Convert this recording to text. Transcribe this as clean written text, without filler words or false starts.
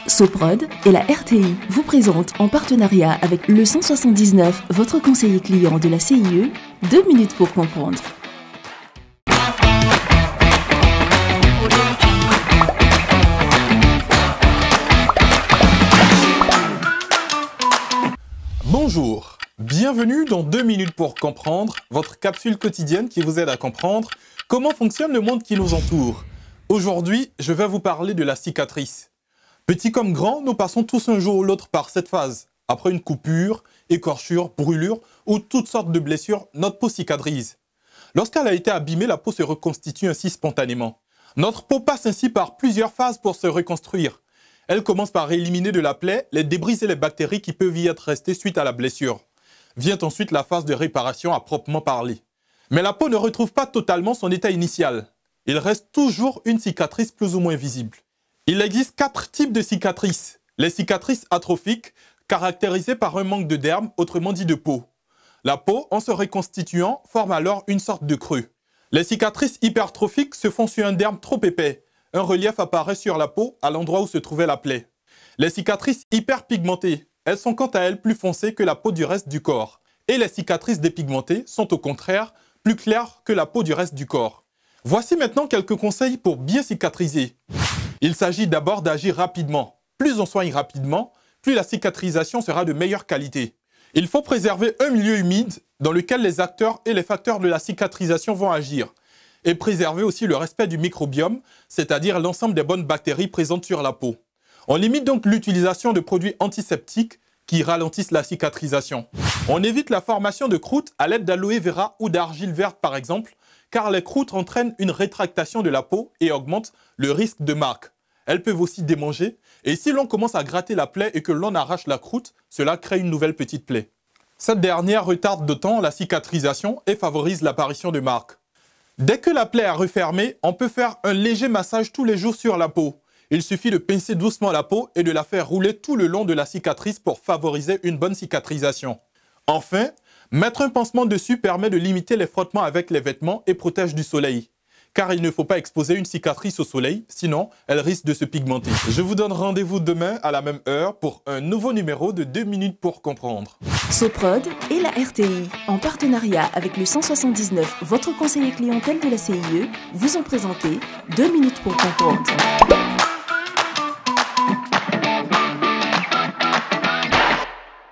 Soprod et la RTI vous présentent en partenariat avec le 179, votre conseiller client de la CIE, 2 minutes pour comprendre. Bonjour, bienvenue dans 2 minutes pour comprendre, votre capsule quotidienne qui vous aide à comprendre comment fonctionne le monde qui nous entoure. Aujourd'hui, je vais vous parler de la cicatrice. Petit comme grand, nous passons tous un jour ou l'autre par cette phase. Après une coupure, écorchure, brûlure ou toutes sortes de blessures, notre peau cicatrise. Lorsqu'elle a été abîmée, la peau se reconstitue ainsi spontanément. Notre peau passe ainsi par plusieurs phases pour se reconstruire. Elle commence par éliminer de la plaie les débris et les bactéries qui peuvent y être restées suite à la blessure. Vient ensuite la phase de réparation à proprement parler. Mais la peau ne retrouve pas totalement son état initial. Il reste toujours une cicatrice plus ou moins visible. Il existe 4 types de cicatrices. Les cicatrices atrophiques, caractérisées par un manque de derme, autrement dit de peau. La peau, en se reconstituant, forme alors une sorte de creux. Les cicatrices hypertrophiques se font sur un derme trop épais. Un relief apparaît sur la peau à l'endroit où se trouvait la plaie. Les cicatrices hyperpigmentées, elles sont quant à elles plus foncées que la peau du reste du corps. Et les cicatrices dépigmentées sont au contraire plus claires que la peau du reste du corps. Voici maintenant quelques conseils pour bien cicatriser. Il s'agit d'abord d'agir rapidement. Plus on soigne rapidement, plus la cicatrisation sera de meilleure qualité. Il faut préserver un milieu humide dans lequel les acteurs et les facteurs de la cicatrisation vont agir. Et préserver aussi le respect du microbiome, c'est-à-dire l'ensemble des bonnes bactéries présentes sur la peau. On limite donc l'utilisation de produits antiseptiques qui ralentissent la cicatrisation. On évite la formation de croûtes à l'aide d'aloe vera ou d'argile verte par exemple, car les croûtes entraînent une rétractation de la peau et augmentent le risque de marque. Elles peuvent aussi démanger, et si l'on commence à gratter la plaie et que l'on arrache la croûte, cela crée une nouvelle petite plaie. Cette dernière retarde d'autant la cicatrisation et favorise l'apparition de marques. Dès que la plaie est refermée, on peut faire un léger massage tous les jours sur la peau. Il suffit de pincer doucement la peau et de la faire rouler tout le long de la cicatrice pour favoriser une bonne cicatrisation. Enfin, mettre un pansement dessus permet de limiter les frottements avec les vêtements et protège du soleil. Car il ne faut pas exposer une cicatrice au soleil, sinon elle risque de se pigmenter. Je vous donne rendez-vous demain à la même heure pour un nouveau numéro de 2 minutes pour comprendre. Soprod et la RTI, en partenariat avec le 179, votre conseiller clientèle de la CIE, vous ont présenté 2 minutes pour comprendre.